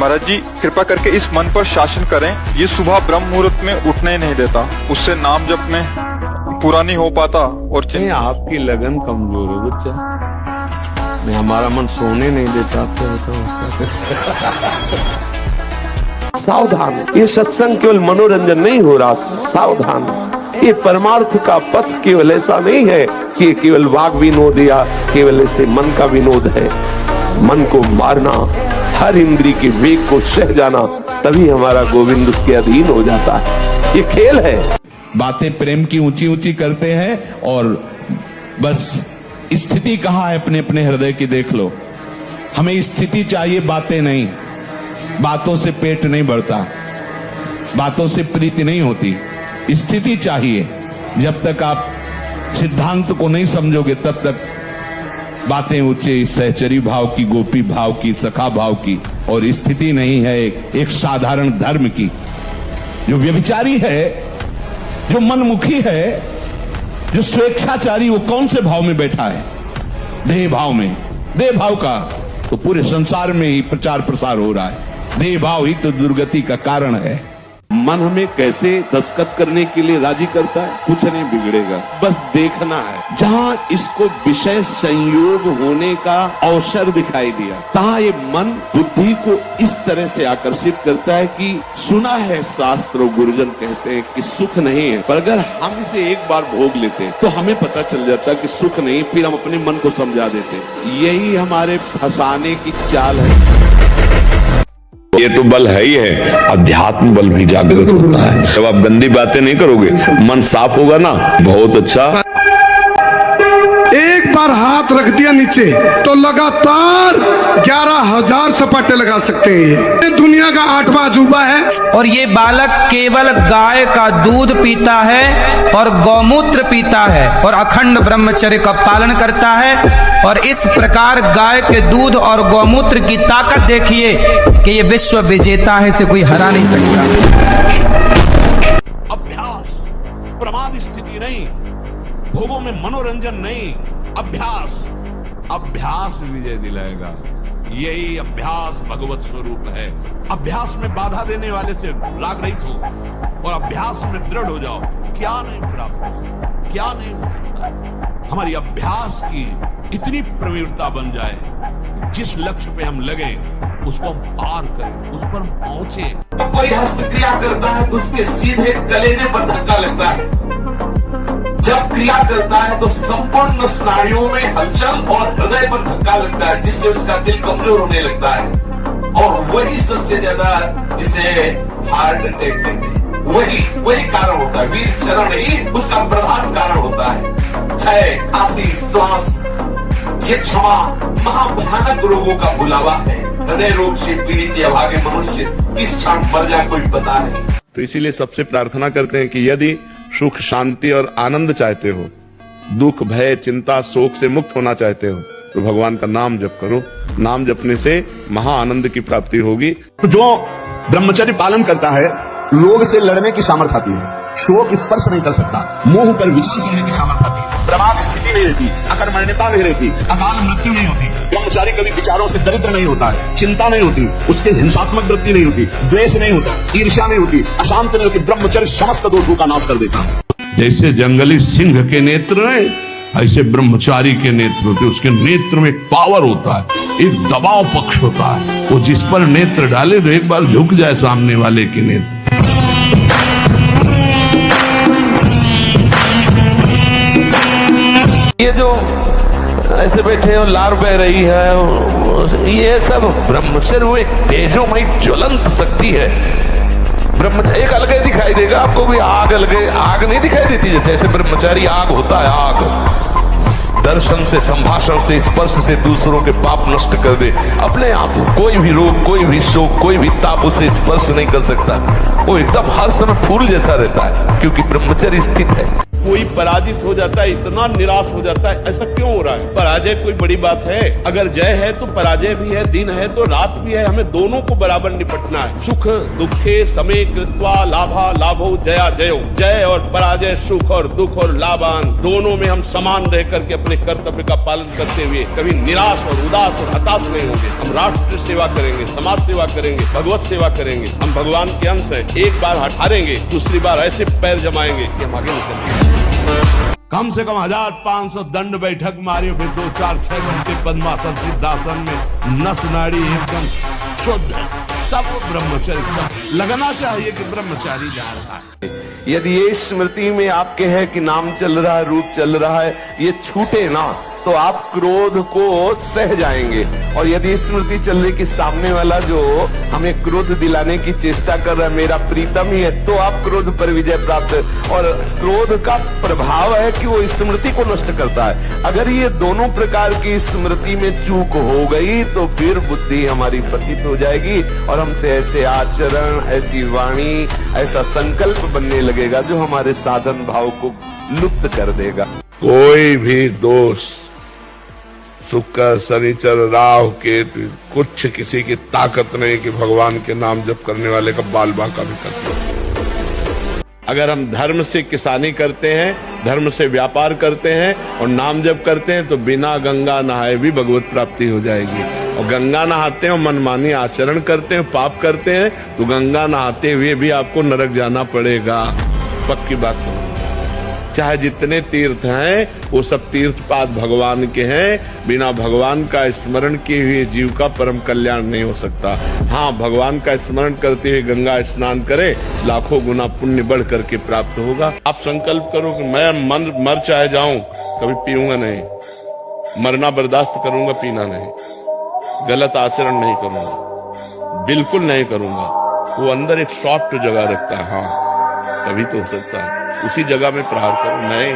महाराज जी कृपा करके इस मन पर शासन करें, ये सुबह ब्रह्म मुहूर्त में उठने ही नहीं देता, उससे नाम जप में पूरा नहीं हो पाता। और आपकी लगन कमजोर है बच्चा, नहीं हमारा मन सोने नहीं देता। सावधान, ये सत्संग केवल मनोरंजन नहीं हो रहा, सावधान, ये परमार्थ का पथ केवल ऐसा नहीं है कि ये केवल वाग विनोद या केवल ऐसे मन का विनोद है। मन को मारना, हर इंद्री के वेग को सह जाना, तभी हमारा गोविंद उसके अधीन हो जाता है। ये खेल है। बातें प्रेम की ऊंची ऊंची करते हैं और बस स्थिति कहाँ है अपने अपने हृदय की देख लो। हमें स्थिति चाहिए, बातें नहीं। बातों से पेट नहीं बढ़ता, बातों से प्रीति नहीं होती, स्थिति चाहिए। जब तक आप सिद्धांत को नहीं समझोगे तब तक बातें ऊंचे सहचरी भाव की, गोपी भाव की, सखा भाव की, और स्थिति नहीं है एक साधारण धर्म की। जो व्यभिचारी है, जो मनमुखी है, जो स्वेच्छाचारी, वो कौन से भाव में बैठा है? देह भाव में। देह भाव का तो पूरे संसार में ही प्रचार प्रसार हो रहा है। देह भाव ही तो दुर्गति का कारण है। मन हमें कैसे दस्तखत करने के लिए राजी करता है? कुछ नहीं बिगड़ेगा, बस देखना है। जहां इसको विषय संयोग होने का अवसर दिखाई दिया, तहां ये मन बुद्धि को इस तरह से आकर्षित करता है कि सुना है शास्त्र और गुरुजन कहते हैं कि सुख नहीं है, पर अगर हम इसे एक बार भोग लेते हैं तो हमें पता चल जाता है कि सुख नहीं, फिर हम अपने मन को समझा देते हैं। यही हमारे फंसाने की चाल है। ये तो बल है ही है, अध्यात्म बल भी जागृत होता है। जब आप गंदी बातें नहीं करोगे, मन साफ होगा ना, बहुत अच्छा। एक बार हाथ रख दिया नीचे तो लगातार 11,000 सपाटे लगा सकते हैं। ये दुनिया का 8वां अजूबा है। और ये बालक केवल गाय का दूध पीता है और गौमूत्र पीता है और अखंड ब्रह्मचर्य का पालन करता है। और इस प्रकार गाय के दूध और गौमूत्र की ताकत देखिए कि ये विश्व विजेता है, इसे कोई हरा नहीं सकता। अभ्यास, प्रमाद स्थिति नहीं, भोगों में मनोरंजन नहीं, अभ्यास। अभ्यास विजय दिलाएगा। यही अभ्यास भगवत स्वरूप है। अभ्यास में बाधा देने वाले से राग रहित हो और अभ्यास में दृढ़ हो जाओ। क्या नहीं प्राप्त हो सकता, क्या नहीं हो सकता। हमारी अभ्यास की इतनी प्रवीणता बन जाए, जिस लक्ष्य पे हम लगे उसको हम पार करें, उस पर हम पहुंचे। कोई हस्तक्रिया करता है तो उसके सीधे कलेजे पर धक्का लगता है। जब क्रिया करता है तो संपूर्ण स्नायुओं में हलचल और हृदय पर धक्का लगता है, जिससे उसका दिल कमजोर होने लगता है। और वही सबसे ज्यादा जिसे हार्ट अटैक कहते हैं, वही कारण होता है। वीर चरण ही उसका प्रधान कारण होता है। क्षय, खांसी, श्वास, ये क्षमा महाभयानक रोगों का बुलावा है। हृदय रोग से पीड़ित अभागे मनुष्य किस क्षण मर जाए कोई पता नहीं। तो इसीलिए सबसे प्रार्थना करते हैं कि यदि सुख, शांति और आनंद चाहते हो, दुख, भय, चिंता, शोक से मुक्त होना चाहते हो, तो भगवान का नाम जप करो। नाम जपने से महा आनंद की प्राप्ति होगी। जो ब्रह्मचर्य पालन करता है, रोग से लड़ने की सामर्थ्य आती है, शोक स्पर्श नहीं कर सकता, मोह पर विचार करने की सामर्थ्य आती है, प्रमाद स्थिति नहीं रहती, अकर्मण्यता नहीं रहती, अकाल मृत्यु नहीं होती। ब्रह्मचारी कभी विचारों से दरिद्र नहीं होता है, चिंता नहीं होती, उसकी हिंसात्मक वृत्ति नहीं होती, द्वेष नहीं होता, ईर्ष्या नहीं होती, अशांत नहीं होती। ब्रह्मचर्य समस्त दोषों का नाश कर देता है। जैसे जंगली सिंह के नेत्र हैं, ऐसे ब्रह्मचारी के नेत्र होते। उसके नेत्र में एक पावर होता है, एक दबाव पक्ष होता है। वो जिस पर नेत्र डाले तो एक बार झुक जाए सामने वाले के नेत्र। ये जो ऐसे बैठे हो, लार बह रही है, ये सब ब्रह्मचर्य वो एक तेजोमयी ज्वलंत शक्ति है। ब्रह्मचर्य एक अलग दिखाई देगा आपको भी, आग अलगे, आग नहीं दिखाई देती जैसे, ऐसे ब्रह्मचारी आग होता है। आग दर्शन से, संभाषण से, स्पर्श से दूसरों के पाप नष्ट कर दे। अपने आप कोई भी रोग, कोई भी शोक, कोई भी ताप उसे स्पर्श नहीं कर सकता। वो एकदम हर समय फूल जैसा रहता है, क्योंकि ब्रह्मचर्य स्थित है। कोई पराजित हो जाता है, इतना निराश हो जाता है, ऐसा क्यों हो रहा है? पराजय कोई बड़ी बात है? अगर जय है तो पराजय भी है, दिन है तो रात भी है, हमें दोनों को बराबर निपटना है। सुख दुखे समे कृत्वा लाभा लाभो जया जयो। जय और पराजय, सुख और दुख और लाभान, दोनों में हम समान रह करके अपने कर्तव्य का पालन करते हुए कभी निराश और उदास और हताश नहीं होंगे। हम राष्ट्र सेवा करेंगे, समाज सेवा करेंगे, भगवत सेवा करेंगे। हम भगवान के अंश हैं। एक बार हारेंगे, दूसरी बार ऐसे पैर जमाएंगे कि हम आगे निकलेंगे। कम से कम 1500 दंड बैठक मारियो, फिर 2-4-6 घंटे पद्मासन सिद्धासन में नस नाड़ी एकदम शुद्ध है, तब वो ब्रह्मचर्य लगना चाहिए कि ब्रह्मचारी जा रहा है। यदि ये स्मृति में आपके है कि नाम चल रहा है, रूप चल रहा है, ये छूटे ना तो आप क्रोध को सह जाएंगे। और यदि स्मृति चल रही कि सामने वाला जो हमें क्रोध दिलाने की चेष्टा कर रहा है मेरा प्रीतम ही है, तो आप क्रोध पर विजय प्राप्त। और क्रोध का प्रभाव है कि वो स्मृति को नष्ट करता है। अगर ये दोनों प्रकार की स्मृति में चूक हो गई तो फिर बुद्धि हमारी पतित हो जाएगी और हमसे ऐसे आचरण, ऐसी वाणी, ऐसा संकल्प बनने लगेगा जो हमारे साधन भाव को लुप्त कर देगा। कोई भी दोष शुक्र शनिचर राहु केतु कुछ किसी की ताकत नहीं कि भगवान के नाम जप करने वाले का बाल बांका भी कर सकते। अगर हम धर्म से किसानी करते हैं, धर्म से व्यापार करते हैं और नाम जप करते हैं तो बिना गंगा नहाए भी भगवत प्राप्ति हो जाएगी। और गंगा नहाते हैं और मनमानी आचरण करते हैं, पाप करते हैं, तो गंगा नहाते हुए भी आपको नरक जाना पड़ेगा। पक्की बात समझ। चाहे जितने तीर्थ हैं वो सब तीर्थ पाद भगवान के हैं। बिना भगवान का स्मरण किए हुए जीव का परम कल्याण नहीं हो सकता। हाँ, भगवान का स्मरण करते हुए गंगा स्नान करें, लाखों गुना पुण्य बढ़ करके प्राप्त होगा। आप संकल्प करो कि मैं मर चाहे जाऊं, कभी पीऊंगा नहीं, मरना बर्दाश्त करूंगा, पीना नहीं, गलत आचरण नहीं करूंगा, बिल्कुल नहीं करूंगा। वो अंदर एक सॉफ्ट जगह रखता है। हाँ, तभी तो हो सकता है। उसी जगह में प्रहार करो, नहीं,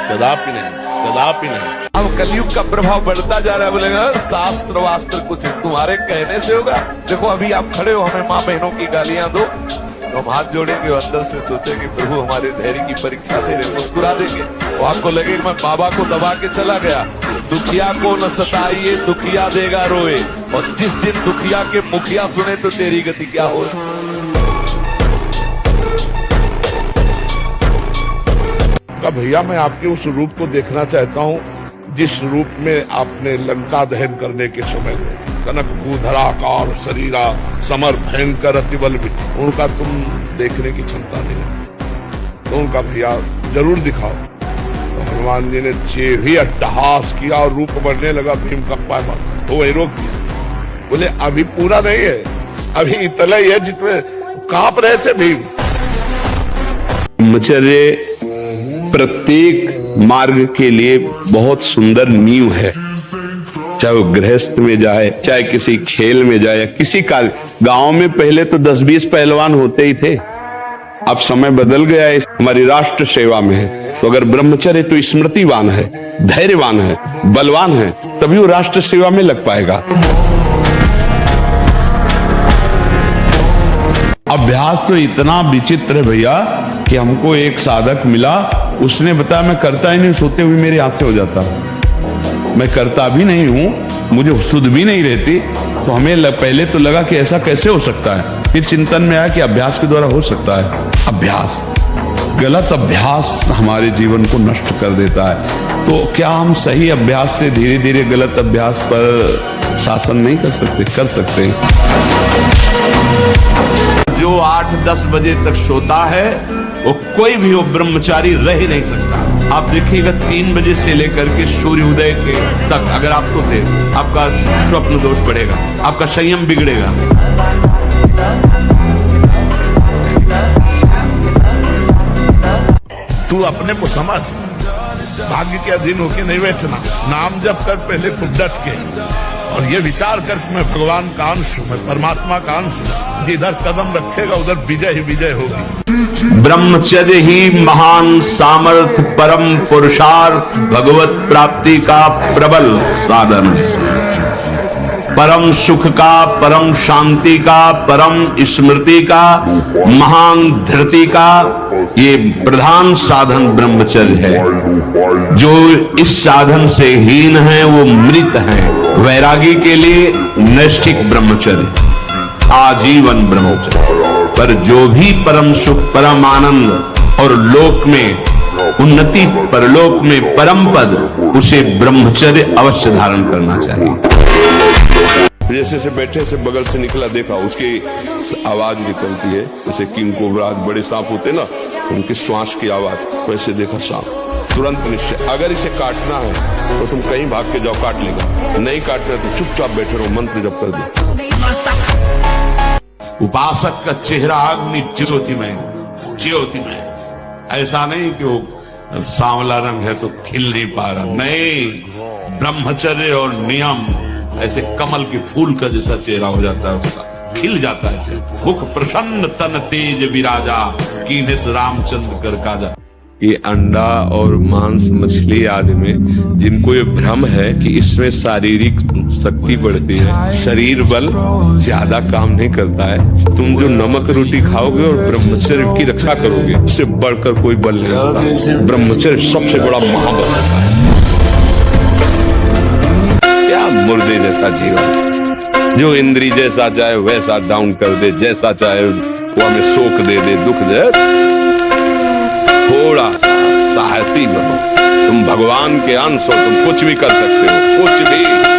कदापि नहीं, कदापि नहीं। अब कलयुग का प्रभाव बढ़ता जा रहा है। बोलेगा शास्त्र वास्त्र कुछ तुम्हारे कहने से होगा। देखो अभी आप खड़े हो, हमें माँ बहनों की गालियां दो तो हम हाथ जोड़ेंगे, अंदर से सोचेंगे प्रभु हमारे धैर्य की परीक्षा दे रहे, मुस्कुरा देंगे। तो आपको लगेगा मैं बाबा को दबा के चला गया। दुखिया को न सताइए, दुखिया देगा रोए। और जिस दिन दुखिया के मुखिया सुने तो तेरी गति क्या हो। भैया मैं आपके उस रूप को देखना चाहता हूँ जिस रूप में आपने लंका दहन करने के समय कनक भूधराकार शरीरा समर भयंकर अतिबल भी, उनका तुम देखने की क्षमता नहीं है, तो उनका भैया जरूर दिखाओ। तो हनुमान जी ने जे भी अट्टहास किया और रूप बढ़ने लगा, भीम का पाय मार तो वही रोक दिया। बोले अभी पूरा नहीं है, अभी इतना ही है जितने कांप रहे थे भीम। ब्रह्मचर्य प्रत्येक मार्ग के लिए बहुत सुंदर नींव है। चाहे वो गृहस्थ में जाए, चाहे किसी खेल में जाए, किसी कार्य। गांव में पहले तो 10-20 पहलवान होते ही थे, अब समय बदल गया है, हमारी राष्ट्र सेवा में है। तो अगर ब्रह्मचर्य तो स्मृतिवान है, धैर्यवान है, बलवान है, तभी वो राष्ट्र सेवा में लग पाएगा। अभ्यास तो इतना विचित्र है भैया कि हमको एक साधक मिला, उसने बताया मैं करता ही नहीं, सोते हुए मेरे हाथ से हो जाता, मैं करता भी नहीं हूं, मुझे सुध भी नहीं रहती। तो हमें पहले तो लगा कि ऐसा कैसे हो सकता है, फिर चिंतन में आया कि अभ्यास के द्वारा हो सकता है। अभ्यास, गलत अभ्यास हमारे जीवन को नष्ट कर देता है। तो क्या हम सही अभ्यास से धीरे धीरे गलत अभ्यास पर शासन नहीं कर सकते? कर सकते हैं। जो 8-10 बजे तक सोता है वो कोई भी वो ब्रह्मचारी रह ही नहीं सकता। आप देखिएगा 3 बजे से लेकर के सूर्योदय के तक अगर आप सोते, आपका स्वप्न दोष बढ़ेगा, आपका संयम बिगड़ेगा। तू अपने को समझ, भाग्य के अधीन होके नहीं बैठना। नाम जप कर पहले खूब डट के, और ये विचार कर कि मैं भगवान का अंश हूं, मैं परमात्मा का अंश हूं। जिधर कदम रखेगा उधर विजय ही विजय होगी। ब्रह्मचर्य ही महान सामर्थ, परम पुरुषार्थ, भगवत प्राप्ति का प्रबल साधन है। परम सुख का, परम शांति का, परम स्मृति का, महान धृति का, ये प्रधान साधन ब्रह्मचर्य है। जो इस साधन से हीन है वो मृत है। वैरागी के लिए नैष्ठिक ब्रह्मचर्य, आजीवन ब्रह्मचर्य। पर जो भी परम सुख, परम आनंद और लोक में उन्नति, परलोक में परम पद, उसे ब्रह्मचर्य अवश्य धारण करना चाहिए। जैसे से बैठे से बगल से निकला, देखा उसकी आवाज निकलती है, जैसे किंग कोबरा बड़े सांप होते ना, उनकी श्वास की आवाज, वैसे देखा सांप, तुरंत निश्चय, अगर इसे काटना है तो तुम कहीं भाग के जाओ, काट लेगा। नहीं काटना तो चुपचाप बैठे रहो, मंत्र जप कर दो। उपासक का चेहरा अग्नि ज्योतिमय, ऐसा नहीं कि वो सांवला रंग है तो खिल नहीं पा रहा, नहीं, ब्रह्मचर्य और नियम ऐसे कमल के फूल का जैसा चेहरा हो जाता है, उसका खिल जाता है, मुख प्रसन्न तन तेज विराजा, कीन्हिस रामचंद्र कर काजा। ये अंडा और मांस, मछली आदि में जिनको ये भ्रम है कि इसमें शारीरिक शक्ति बढ़ती है, शरीर बल ज्यादा काम नहीं करता है। तुम जो नमक रोटी खाओगे और ब्रह्मचर्य की रक्षा करोगे, उससे बढ़कर कोई बल नहीं होता। ब्रह्मचर्य सबसे बड़ा महाबल होता है। क्या मुर्दे जैसा जीवन, जो इंद्री जैसा चाहे वैसा डाउन कर दे, जैसा चाहे वो हमें शोक दे दे, दुख दे। थोड़ा सा साहसी बनो, तुम भगवान के अंश हो, तुम कुछ भी कर सकते हो, कुछ भी।